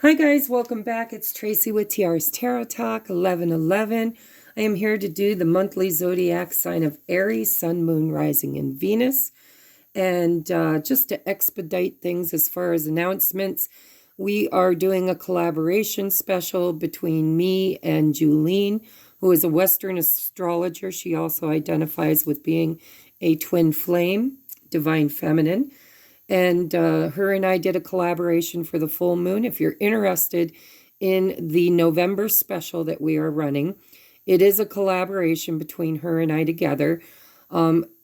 Hi guys, welcome back. It's Tracy with TR's Tarot Talk 1111. I am here to do the monthly zodiac sign of Aries, Sun, Moon, Rising, and Venus. And just to expedite things as far as announcements, we are doing a collaboration special between me and Julene, who is a Western astrologer. She also identifies with being a twin flame, divine feminine. And her and I did a collaboration for the full moon. If you're interested in the November special that we are running, it is a collaboration between her and I together.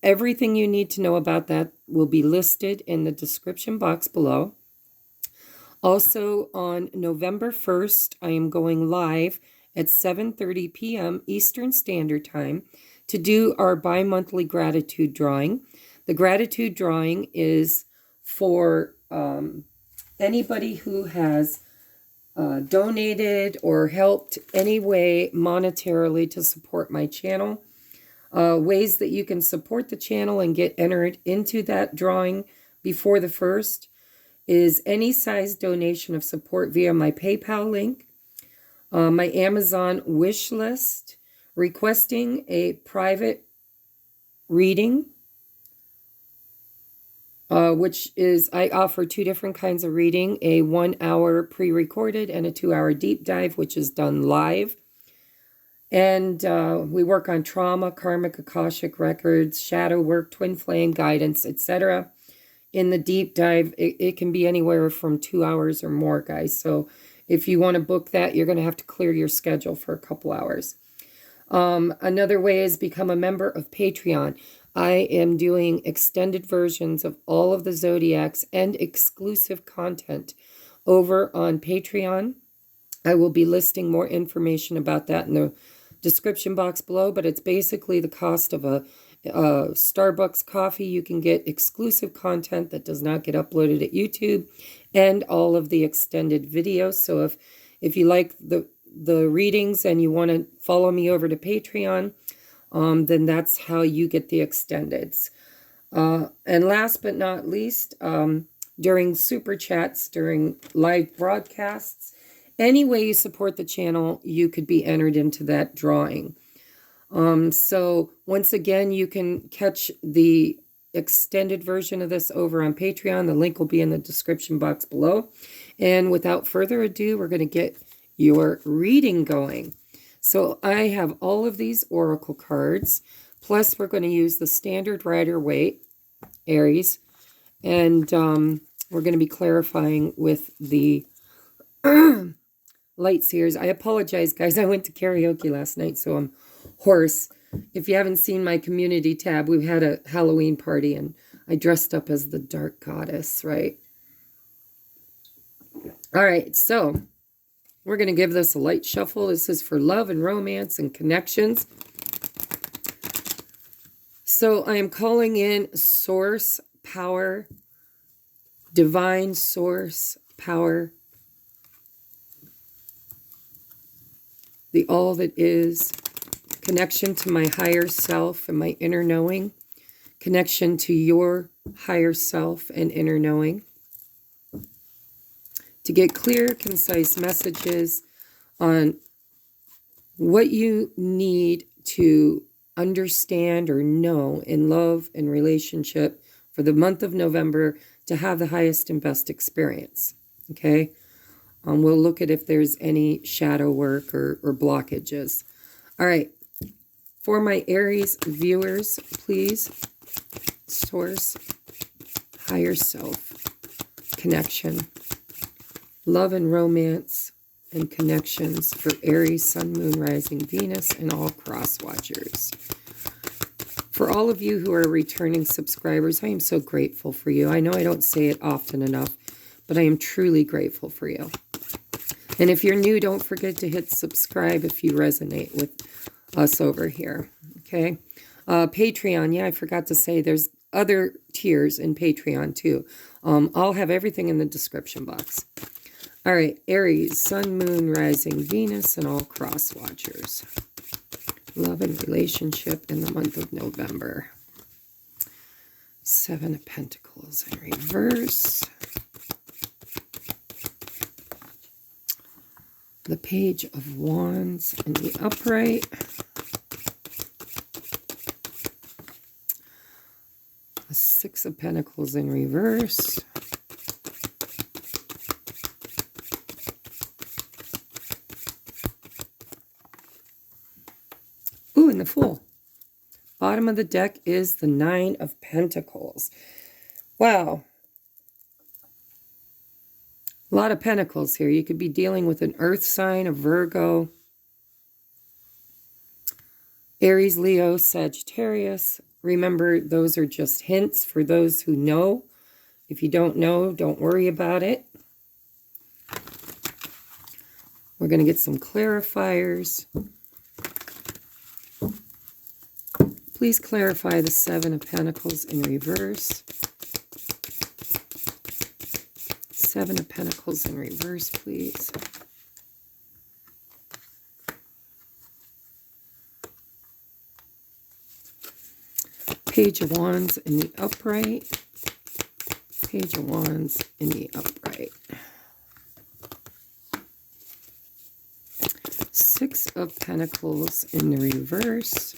Everything you need to know about that will be listed in the description box below. Also, on November 1st, I am going live at 7:30 p.m. Eastern Standard Time to do our bi-monthly gratitude drawing. The gratitude drawing is for anybody who has donated or helped any way monetarily to support my channel. Ways that you can support the channel and get entered into that drawing before the 1st is any size donation of support via my PayPal link, my Amazon wish list, requesting a private reading, which is, I offer 2 different kinds of reading, a 1-hour pre-recorded and a 2-hour deep dive, which is done live. And we work on trauma, karmic, akashic records, shadow work, twin flame guidance, etc. In the deep dive, it can be anywhere from 2 hours or more, guys. So if you want to book that, you're going to have to clear your schedule for a couple hours. Another way is become a member of Patreon. I am doing extended versions of all of the zodiacs and exclusive content over on Patreon. I will be listing more information about that in the description box below, but it's basically the cost of a Starbucks coffee. You can get exclusive content that does not get uploaded at YouTube and all of the extended videos. So if you like the readings and you want to follow me over to Patreon, then that's how you get the extendeds. And last but not least, during super chats, during live broadcasts, any way you support the channel, you could be entered into that drawing. So once again, you can catch the extended version of this over on Patreon. The link will be in the description box below. And without further ado, we're going to get your reading going. So I have all of these oracle cards, plus we're going to use the standard Rider-Waite, Aries, and we're going to be clarifying with the light seers. I apologize, guys. I went to karaoke last night, so I'm hoarse. If you haven't seen my community tab, we've had a Halloween party, and I dressed up as the dark goddess, right? All right, so we're going to give this a light shuffle. This is for love and romance and connections. So I am calling in source power, divine source power, the all that is, connection to my higher self and my inner knowing, connection to your higher self and inner knowing, to get clear, concise messages on what you need to understand or know in love and relationship for the month of November to have the highest and best experience. Okay? We'll look at if there's any shadow work or blockages. All right. For my Aries viewers, please, source, higher self, connection, love and romance and connections for Aries, Sun, Moon, Rising, Venus, and all cross watchers. For all of you who are returning subscribers, I am so grateful for you. I know I don't say it often enough, but I am truly grateful for you. And if you're new, don't forget to hit subscribe if you resonate with us over here. Okay? Patreon, yeah, I forgot to say there's other tiers in Patreon too. I'll have everything in the description box. All right, Aries, Sun, Moon, Rising, Venus, and all cross watchers. Love and relationship in the month of November. 7 of Pentacles in reverse. The Page of Wands in the upright. The Six of Pentacles in reverse. Ooh, and the Fool. Bottom of the deck is the Nine of Pentacles. Wow. A lot of pentacles here. You could be dealing with an earth sign, a Virgo, Aries, Leo, Sagittarius. Remember, those are just hints for those who know. If you don't know, don't worry about it. We're going to get some clarifiers. Please clarify the Seven of Pentacles in reverse. Seven of Pentacles in reverse, please. Page of Wands in the upright. Page of Wands in the upright. Six of Pentacles in the reverse.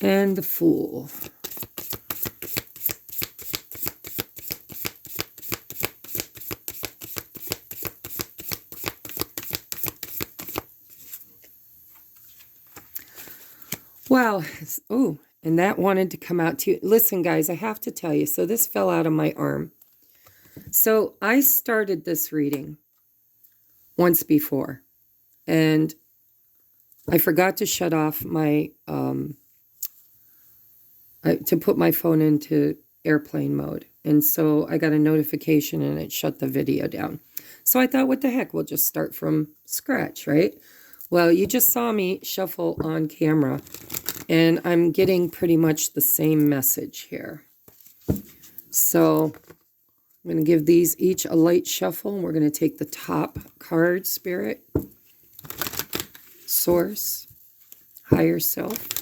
And the Fool. Wow. Oh, and that wanted to come out too. Listen, guys, I have to tell you. So this fell out of my arm. So I started this reading once before. And I forgot to shut off my, to put my phone into airplane mode. And so I got a notification and it shut the video down. So I thought, what the heck, we'll just start from scratch, right? Well, you just saw me shuffle on camera, and I'm getting pretty much the same message here. So I'm going to give these each a light shuffle, and we're going to take the top card, Spirit, Source, Higher Self.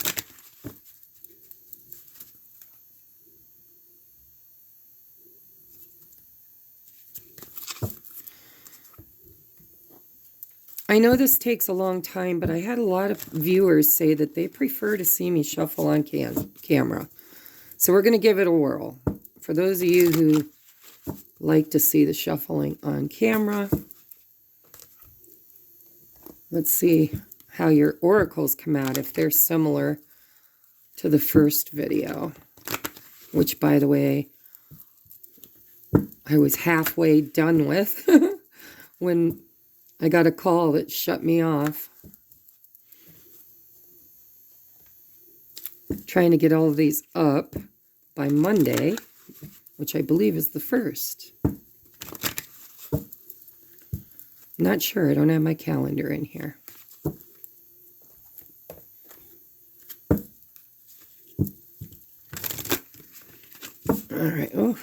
I know this takes a long time, but I had a lot of viewers say that they prefer to see me shuffle on camera. So we're going to give it a whirl. For those of you who like to see the shuffling on camera, let's see how your oracles come out, if they're similar to the first video, which, by the way, I was halfway done with when I got a call that shut me off. Trying to get all of these up by Monday, which I believe is the 1st. Not sure. I don't have my calendar in here. All right. Oh,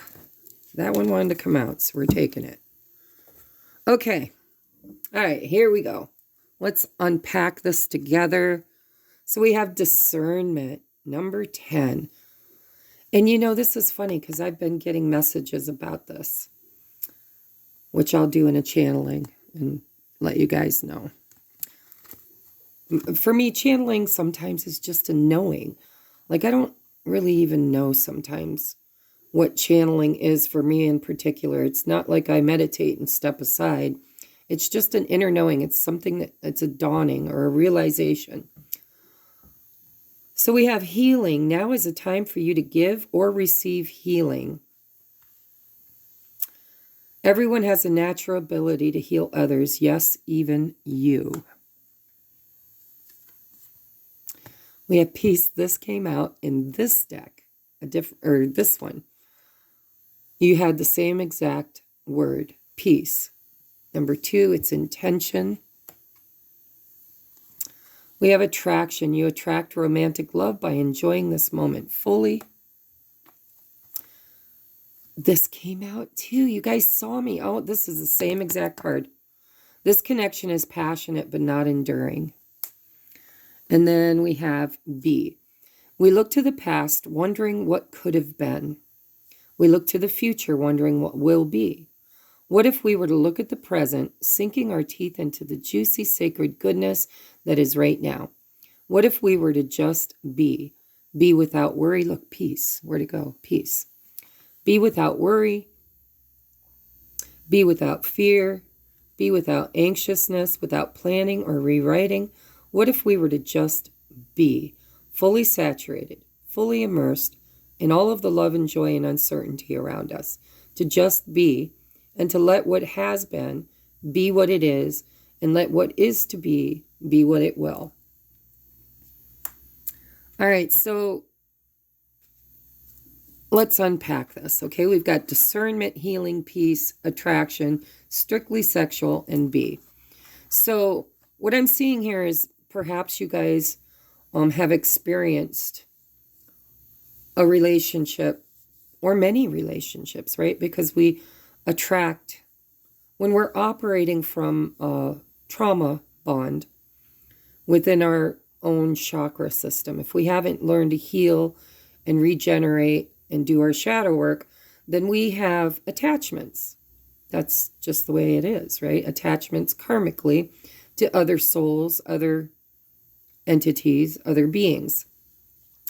that one wanted to come out, so we're taking it. Okay. All right, here we go. Let's unpack this together. So we have discernment, number 10. And you know, this is funny because I've been getting messages about this, which I'll do in a channeling and let you guys know. For me, channeling sometimes is just a knowing. Like, I don't really even know sometimes what channeling is for me in particular. It's not like I meditate and step aside. It's just an inner knowing. It's something that it's a dawning or a realization. So we have healing. Now is a time for you to give or receive healing. Everyone has a natural ability to heal others. Yes, even you. We have peace. This came out in this deck, this one. You had the same exact word, peace. Number 2, it's intention. We have attraction. You attract romantic love by enjoying this moment fully. This came out too. You guys saw me. Oh, this is the same exact card. This connection is passionate but not enduring. And then we have B. We look to the past, wondering what could have been. We look to the future, wondering what will be. What if we were to look at the present, sinking our teeth into the juicy, sacred goodness that is right now? What if we were to just be? Be without worry. Look, peace. Where'd it go? Peace. Be without worry. Be without fear. Be without anxiousness, without planning or rewriting. What if we were to just be, fully saturated, fully immersed in all of the love and joy and uncertainty around us? To just be, and to let what has been be what it is, and let what is to be what it will. All right, so let's unpack this, okay? We've got discernment, healing, peace, attraction, strictly sexual, and be. So what I'm seeing here is perhaps you guys have experienced a relationship or many relationships, right? Because we attract, when we're operating from a trauma bond within our own chakra system, if we haven't learned to heal and regenerate and do our shadow work, then we have attachments. That's just the way it is, right? Attachments karmically to other souls, other entities, other beings.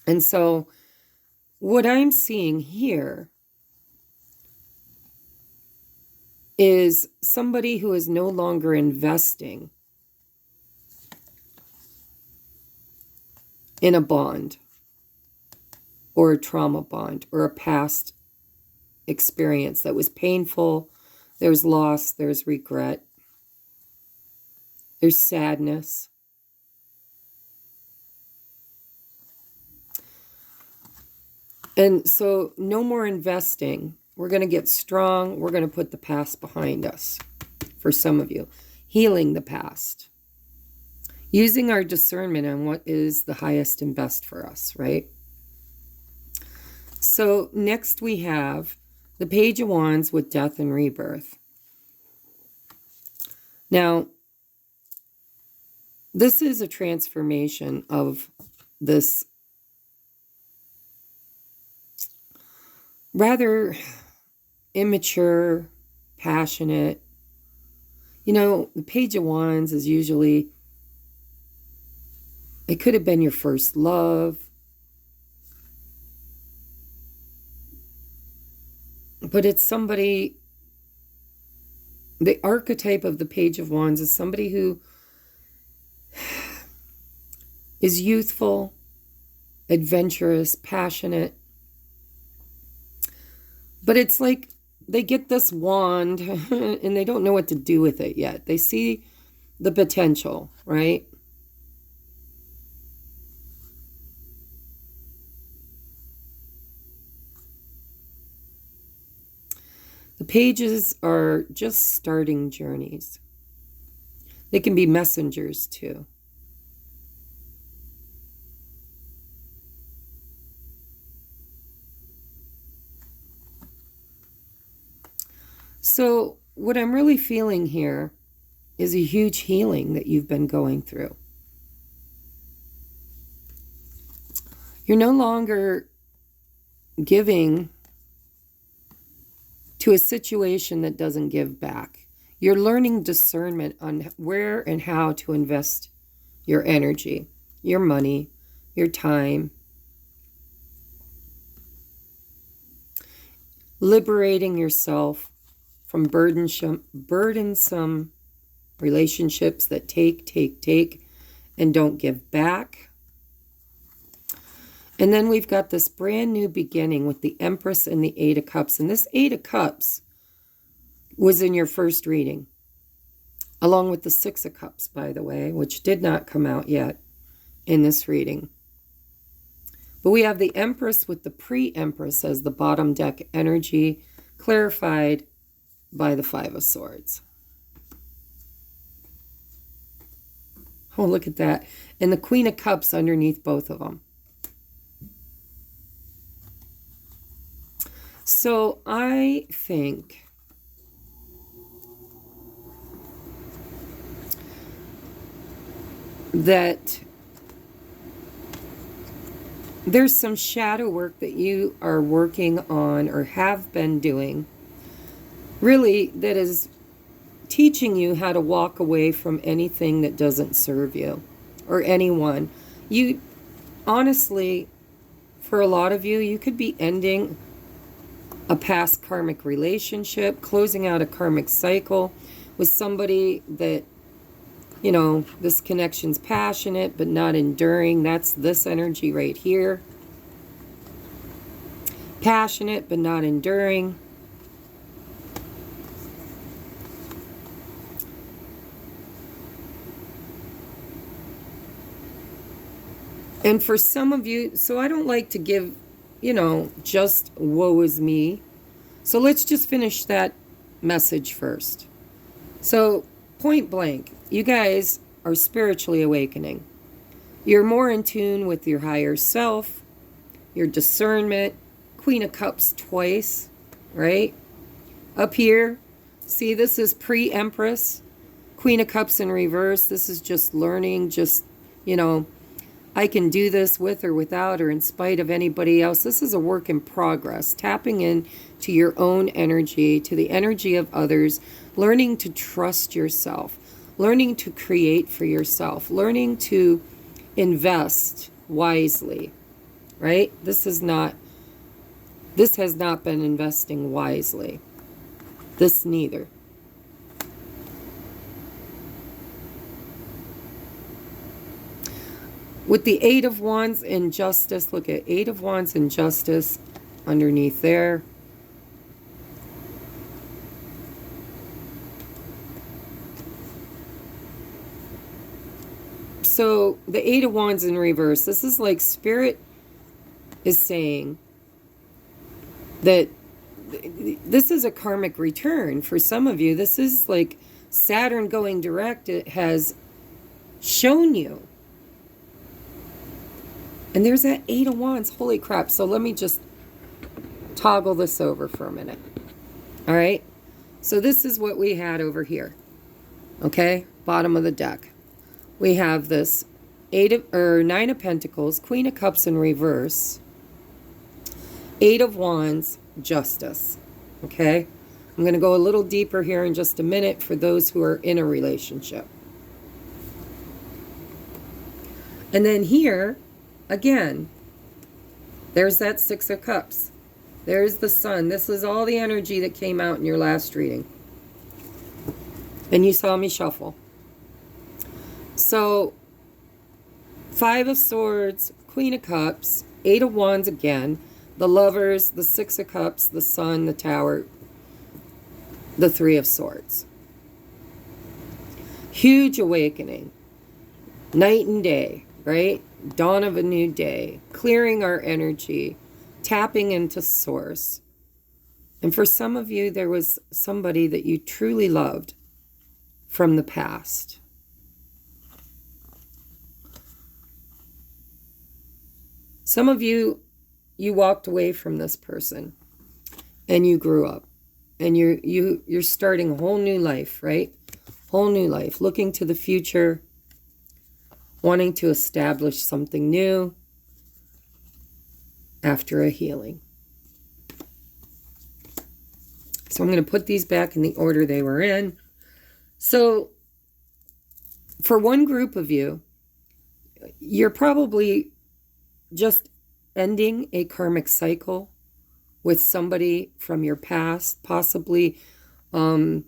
And so what I'm seeing here is somebody who is no longer investing in a bond or a trauma bond or a past experience that was painful. There's loss, there's regret, there's sadness. And so no more investing. We're going to get strong. We're going to put the past behind us. For some of you, healing the past. Using our discernment on what is the highest and best for us, right? So next we have the Page of Wands with death and rebirth. Now, this is a transformation of this rather immature, passionate. You know, the Page of Wands is usually, it could have been your first love. But it's somebody, the archetype of the Page of Wands is somebody who is youthful, adventurous, passionate. But it's like they get this wand and they don't know what to do with it yet. They see the potential, right? The pages are just starting journeys. They can be messengers too. So what I'm really feeling here is a huge healing that you've been going through. You're no longer giving to a situation that doesn't give back. You're learning discernment on where and how to invest your energy, your money, your time. Liberating yourself from burdensome relationships that take, and don't give back. And then we've got this brand new beginning with the Empress and the Eight of Cups. And this Eight of Cups was in your first reading, along with the Six of Cups, by the way, which did not come out yet in this reading. But we have the Empress with the pre-Empress as the bottom deck energy, clarified by the Five of Swords. Oh, look at that. And the Queen of Cups underneath both of them. So I think that there's some shadow work that you are working on or have been doing, really, that is teaching you how to walk away from anything that doesn't serve you or anyone. You, honestly, for a lot of you, you could be ending a past karmic relationship, closing out a karmic cycle with somebody that, you know, this connection's passionate but not enduring. That's this energy right here. Passionate but not enduring. And for some of you, so I don't like to give, you know, just woe is me. So let's just finish that message first. So point blank, you guys are spiritually awakening. You're more in tune with your higher self, your discernment. Queen of Cups twice, right? Up here, see, this is pre-Empress. Queen of Cups in reverse. This is just learning, just, you know, I can do this with or without or in spite of anybody else. This is a work in progress. Tapping in to your own energy, to the energy of others, learning to trust yourself, learning to create for yourself, learning to invest wisely, right? This has not been investing wisely. This neither. With the Eight of Wands and Justice, look at Eight of Wands and Justice underneath there. So the Eight of Wands in reverse, this is like Spirit is saying that this is a karmic return for some of you. This is like Saturn going direct. It has shown you. And there's that Eight of Wands. Holy crap. So let me just toggle this over for a minute. All right. So this is what we had over here. Okay. Bottom of the deck. We have this Nine of Pentacles, Queen of Cups in reverse, Eight of Wands, Justice. Okay. I'm going to go a little deeper here in just a minute for those who are in a relationship. And then here, again, there's that Six of Cups. There's the Sun. This is all the energy that came out in your last reading. And you saw me shuffle. So, Five of Swords, Queen of Cups, Eight of Wands again, the Lovers, the Six of Cups, the Sun, the Tower, the Three of Swords. Huge awakening. Night and day, right? Dawn of a new day, clearing our energy, tapping into source. And for some of you, there was somebody that you truly loved from the past. Some of you, you walked away from this person and you grew up and you're starting a whole new life, right? Whole new life, looking to the future, wanting to establish something new after a healing. So I'm going to put these back in the order they were in. So for one group of you, you're probably just ending a karmic cycle with somebody from your past, possibly. And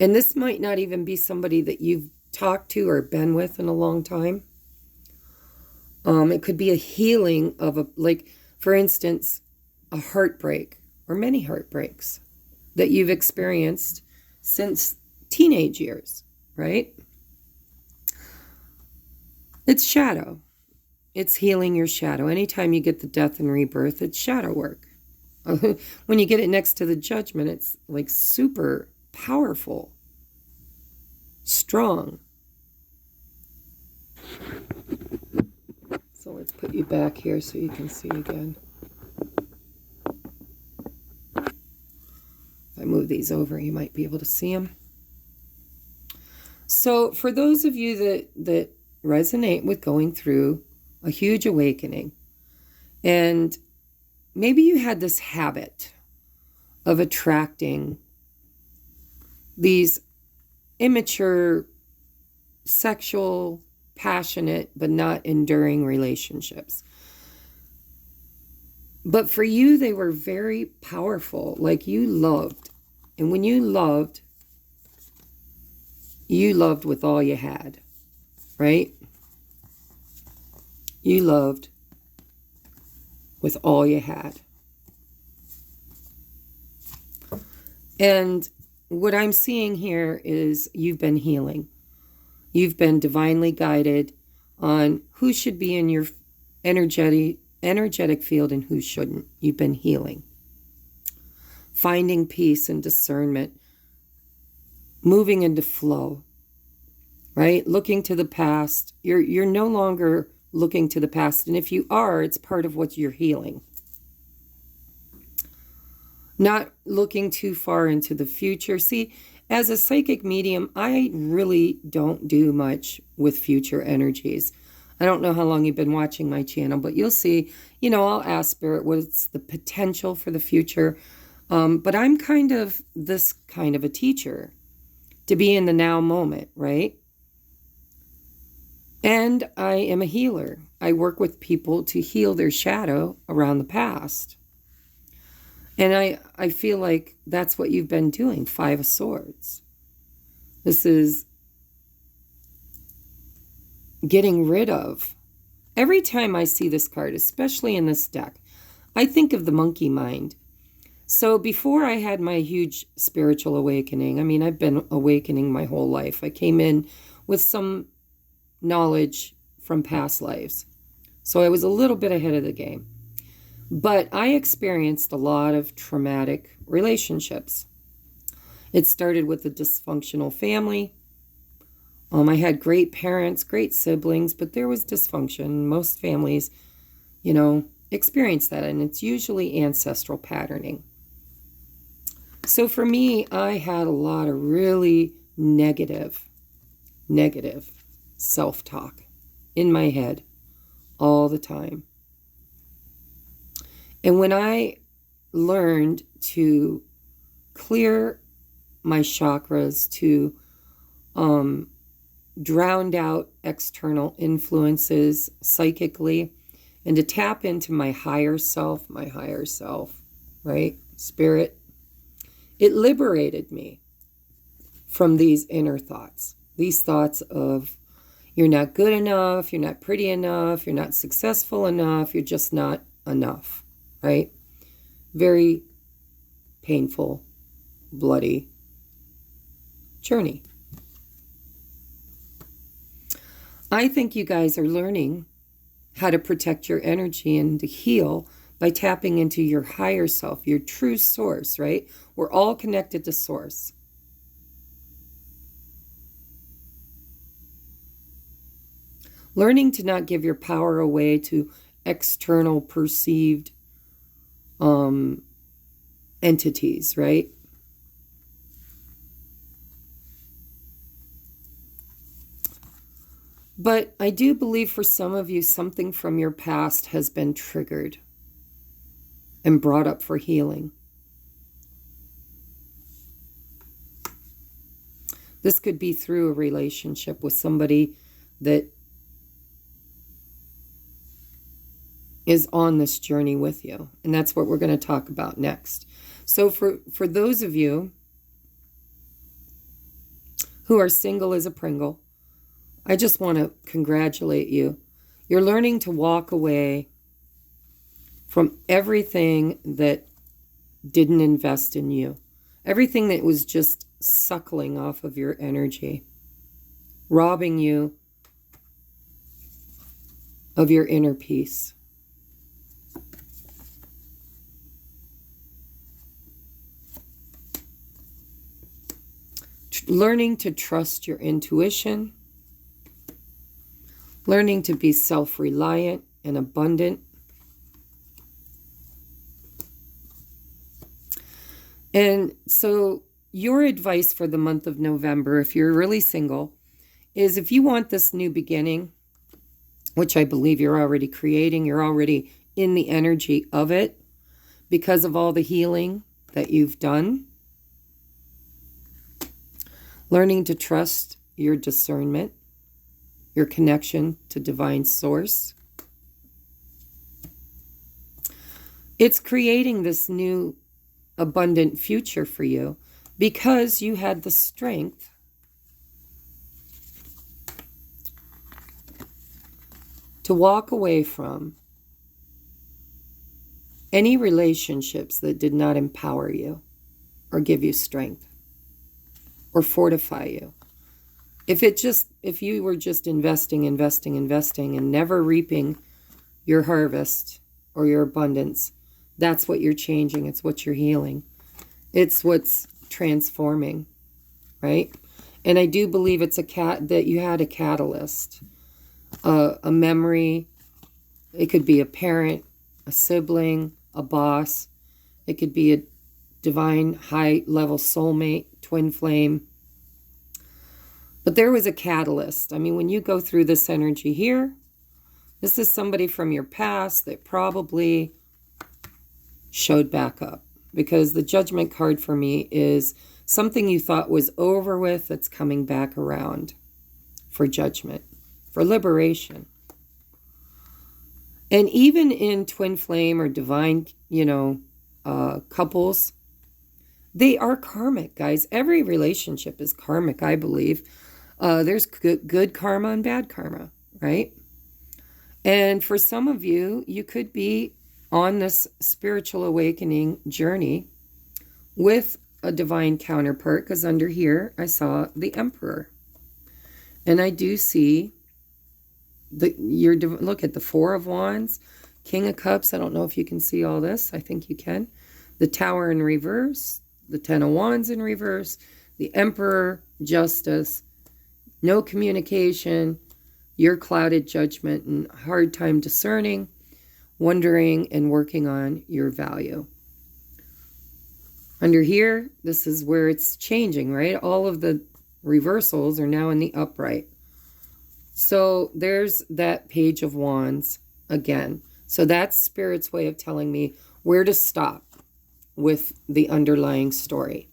this might not even be somebody that you've talked to or been with in a long time. It could be a healing of like, for instance, a heartbreak or many heartbreaks that you've experienced since teenage years, right? It's shadow. It's healing your shadow. Anytime you get the death and rebirth, it's shadow work. When you get it next to the judgment, it's like super powerful, strong. So let's put you back here so you can see again. If I move these over, you might be able to see them. So for those of you that resonate with going through a huge awakening. And maybe you had this habit of attracting these immature, sexual, passionate, but not enduring relationships. But for you, they were very powerful. Like, you loved. And when you loved with all you had, right? You loved with all you had. And what I'm seeing here is you've been healing. You've been divinely guided on who should be in your energetic field and who shouldn't. You've been healing. Finding peace and discernment. Moving into flow. Right? Looking to the past. You're no longer looking to the past. And if you are, it's part of what you're healing. Not looking too far into the future. See, as a psychic medium, I really don't do much with future energies. I don't know how long you've been watching my channel, but you'll see, I'll ask Spirit what's the potential for the future. But I'm kind of this kind of a teacher, to be in the now moment, right? And I am a healer. I work with people to heal their shadow around the past. And I feel like that's what you've been doing, 5 of Swords. This is getting rid of. Every time I see this card, especially in this deck, I think of the monkey mind. So before I had my huge spiritual awakening, I've been awakening my whole life. I came in with some knowledge from past lives. So I was a little bit ahead of the game. But I experienced a lot of traumatic relationships. It started with a dysfunctional family. I had great parents, great siblings, but there was dysfunction. Most families, experience that, and it's usually ancestral patterning. So for me, I had a lot of really negative self-talk in my head all the time. And when I learned to clear my chakras, to drown out external influences psychically, and to tap into my higher self, right? Spirit, it liberated me from these inner thoughts. These thoughts of, you're not good enough, you're not pretty enough, you're not successful enough, you're just not enough. Right? Very painful, bloody journey. I think you guys are learning how to protect your energy and to heal by tapping into your higher self, your true source, right? We're all connected to source. Learning to not give your power away to external perceived entities, right? But I do believe for some of you, something from your past has been triggered and brought up for healing. This could be through a relationship with somebody that is on this journey with you. And that's what we're going to talk about next. So for those of you who are single as a Pringle, I just want to congratulate you. You're learning to walk away from everything that didn't invest in you. Everything that was just suckling off of your energy, robbing you of your inner peace. Learning to trust your intuition, learning to be self-reliant and abundant. And so your advice for the month of November, if you're really single, is if you want this new beginning, which I believe you're already creating. You're already in the energy of it because of all the healing that you've done. Learning to trust your discernment, your connection to divine source. It's creating this new abundant future for you because you had the strength to walk away from any relationships that did not empower you or give you strength or fortify you. If you were just investing and never reaping your harvest or your abundance, that's what you're changing. It's what you're healing. It's what's transforming, right? And I do believe it's that you had a catalyst, a memory. It could be a parent, a sibling, a boss. It could be a divine high-level soulmate, twin flame. But there was a catalyst. I mean, when you go through this energy here, this is somebody from your past that probably showed back up. Because the Judgment card for me is something you thought was over with that's coming back around for judgment, for liberation. And even in twin flame or divine, couples, they are karmic, guys. Every relationship is karmic, I believe. There's good karma and bad karma, right? And for some of you, you could be on this spiritual awakening journey with a divine counterpart, because under here I saw the Emperor. And I do see look at the Four of Wands, King of Cups. I don't know if you can see all this. I think you can. The Tower in reverse, the Ten of Wands in reverse, the Emperor, Justice, no communication, your clouded judgment and hard time discerning, wondering and working on your value. Under here, this is where it's changing, right? All of the reversals are now in the upright. So there's that Page of Wands again. So that's Spirit's way of telling me where to stop with the underlying story.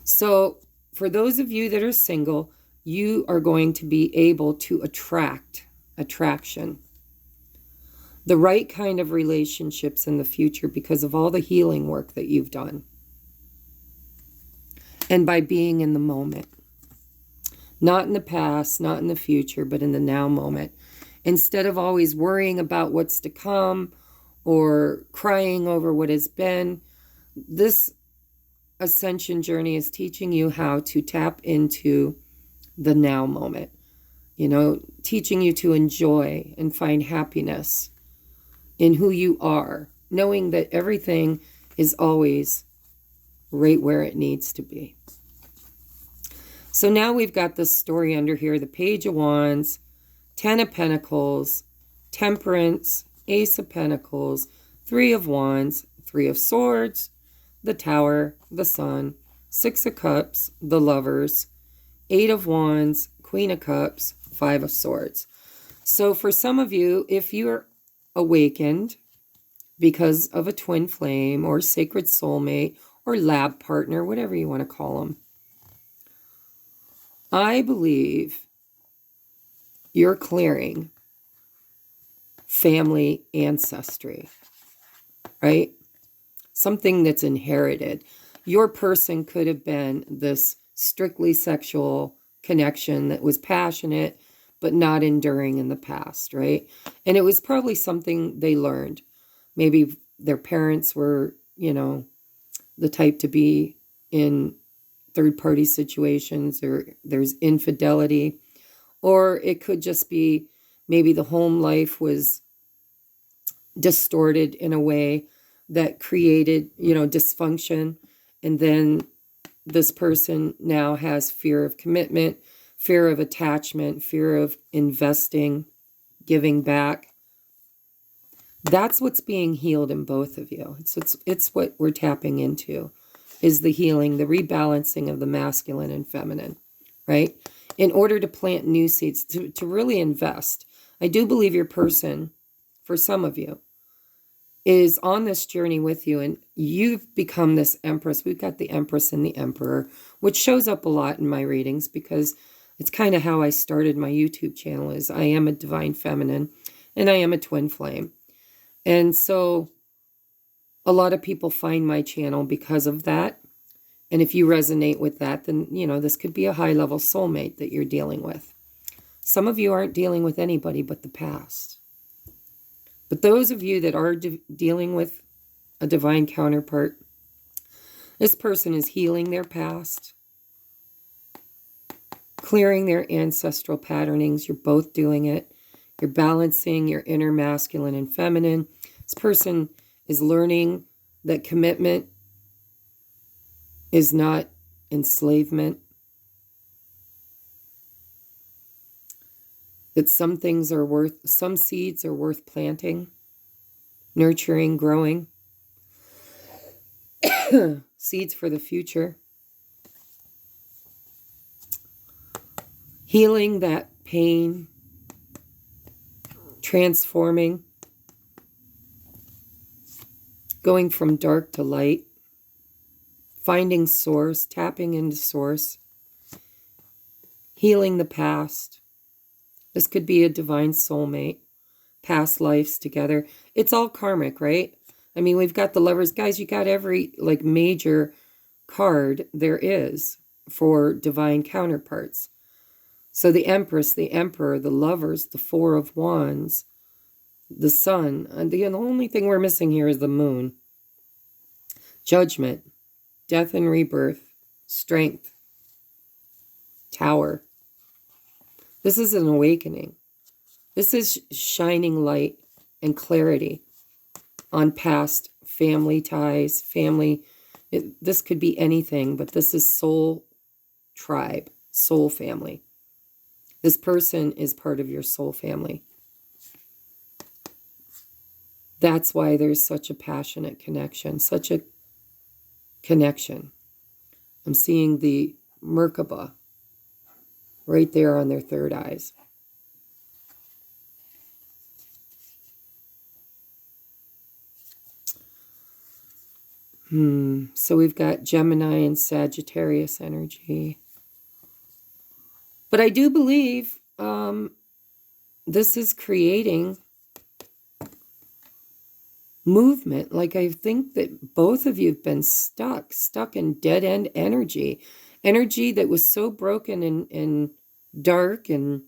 So for those of you that are single, you are going to be able to attraction, the right kind of relationships in the future because of all the healing work that you've done. And by being in the moment. Not in the past, not in the future, but in the now moment. Instead of always worrying about what's to come or crying over what has been, this ascension journey is teaching you how to tap into the now moment. Teaching you to enjoy and find happiness in who you are, knowing that everything is always right where it needs to be. So now we've got this story under here, the Page of Wands, Ten of Pentacles, Temperance, Ace of Pentacles, Three of Wands, Three of Swords, the Tower, the Sun, Six of Cups, the Lovers, Eight of Wands, Queen of Cups, Five of Swords. So for some of you, if you're awakened because of a twin flame or sacred soulmate or lab partner, whatever you want to call them, I believe you're clearing family ancestry, right? Something that's inherited. Your person could have been this strictly sexual connection that was passionate, but not enduring in the past, right? And it was probably something they learned. Maybe their parents were, the type to be in third-party situations, or there's infidelity, or it could just be maybe the home life was distorted in a way that created, dysfunction, and then this person now has fear of commitment, fear of attachment, fear of investing, giving back. That's what's being healed in both of you. It's what we're tapping into, is the healing, the rebalancing of the masculine and feminine, right? In order to plant new seeds, to really invest. I do believe your person, for some of you, is on this journey with you, and you've become this Empress. We've got the Empress and the Emperor, which shows up a lot in my readings because it's kind of how I started my YouTube channel. Is I am a divine feminine and I am a twin flame. And so a lot of people find my channel because of that. And if you resonate with that, then, you know, this could be a high-level soulmate that you're dealing with. Some of you aren't dealing with anybody but the past. But those of you that are dealing with a divine counterpart, this person is healing their past, clearing their ancestral patternings. You're both doing it. You're balancing your inner masculine and feminine. This person is learning that commitment is not enslavement. That some things are worth, some seeds are worth planting, nurturing, growing. Seeds for the future. Healing that pain, transforming, going from dark to light, finding source, tapping into source, healing the past. This could be a divine soulmate, past lives together. It's all karmic, right? I mean, we've got the Lovers. Guys, you got every like major card there is for divine counterparts. So the Empress, the Emperor, the Lovers, the Four of Wands, the Sun. And the only thing we're missing here is the Moon. Judgment, death and rebirth, strength, Tower. This is an awakening. This is shining light and clarity on past family ties, family. This could be anything, but this is soul tribe, soul family. This person is part of your soul family. That's why there's such a passionate connection, such a connection. I'm seeing the Merkaba right there on their third eyes. So we've got Gemini and Sagittarius energy. But I do believe this is creating movement. Like, I think that both of you have been stuck in dead-end energy. Energy that was so broken and dark and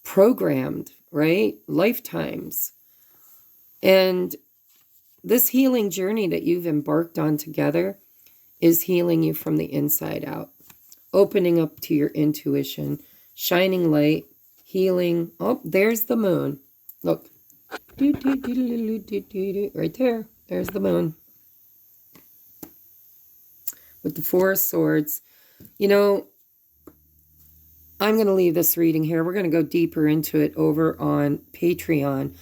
programmed, right? Lifetimes. And this healing journey that you've embarked on together is healing you from the inside out. Opening up to your intuition, shining light, healing. Oh, there's the moon. Look. Right there. There's the moon. With the Four of Swords. You know, I'm going to leave this reading here. We're going to go deeper into it over on Patreon.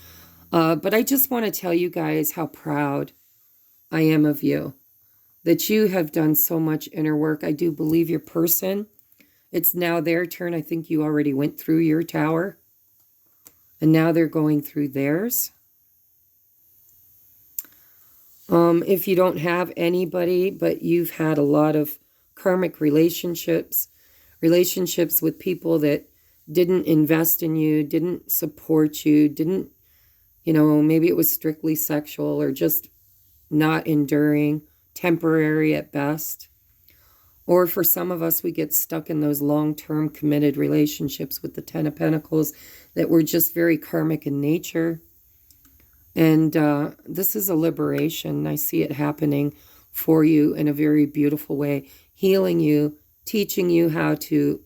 But I just want to tell you guys how proud I am of you. That you have done so much inner work. I do believe your person. It's now their turn. I think you already went through your tower. And now they're going through theirs. If you don't have anybody, but you've had a lot of karmic relationships with people that didn't invest in you, didn't support you, didn't, you know, maybe it was strictly sexual or just not enduring, temporary at best. Or for some of us, we get stuck in those long-term committed relationships with the Ten of Pentacles that were just very karmic in nature. And this is a liberation. I see it happening for you in a very beautiful way, healing you, teaching you how to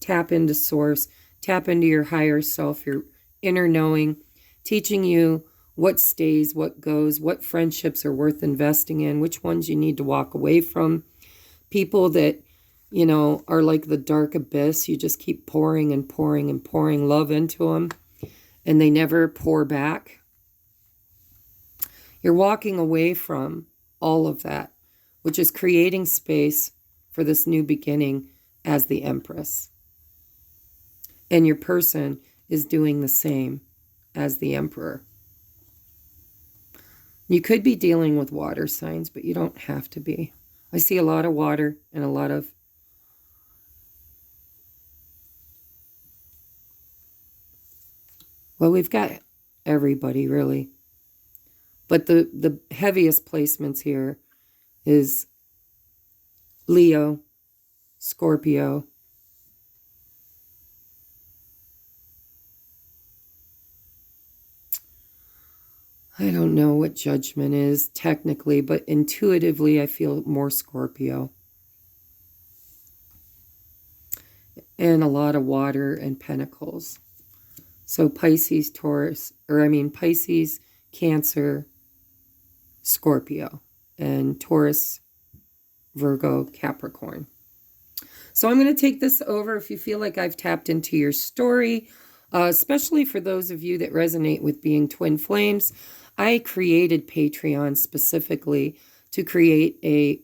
tap into source, tap into your higher self, your inner knowing, teaching you what stays, what goes, what friendships are worth investing in, which ones you need to walk away from. People that, you know, are like the dark abyss. You just keep pouring and pouring and pouring love into them, and they never pour back. You're walking away from all of that, which is creating space for this new beginning as the Empress. And your person is doing the same as the Emperor. You could be dealing with water signs, but you don't have to be. I see a lot of water and a lot of well, we've got everybody really. But the heaviest placements here is Leo, Scorpio, I don't know what judgment is technically, but intuitively I feel more Scorpio. And a lot of water and pentacles. So Pisces, Taurus, Pisces, Cancer, Scorpio, and Taurus, Virgo, Capricorn. So I'm going to take this over if you feel like I've tapped into your story, especially for those of you that resonate with being twin flames. I created Patreon specifically to create a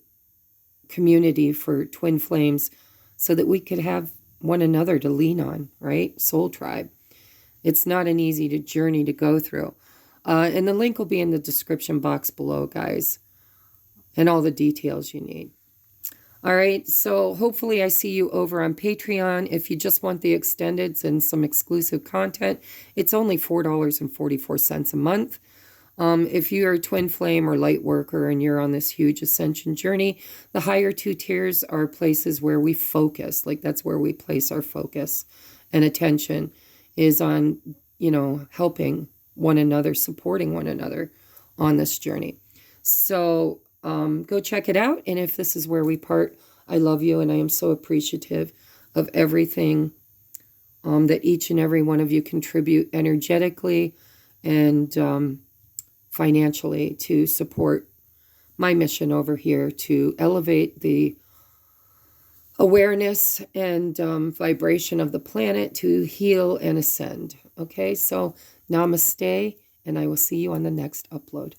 community for twin flames so that we could have one another to lean on, right? Soul tribe. It's not an easy journey to go through. And the link will be in the description box below, guys, and all the details you need. All right, so hopefully I see you over on Patreon. If you just want the extendeds and some exclusive content, it's only $4.44 a month. If you're a twin flame or light worker and you're on this huge ascension journey, the higher 2 tiers are places where we focus. Like that's where we place our focus and attention is on, helping one another, supporting one another on this journey. So go check it out. And if this is where we part, I love you. And I am so appreciative of everything that each and every one of you contribute energetically and financially to support my mission over here to elevate the awareness and vibration of the planet to heal and ascend. Okay, so namaste, and I will see you on the next upload.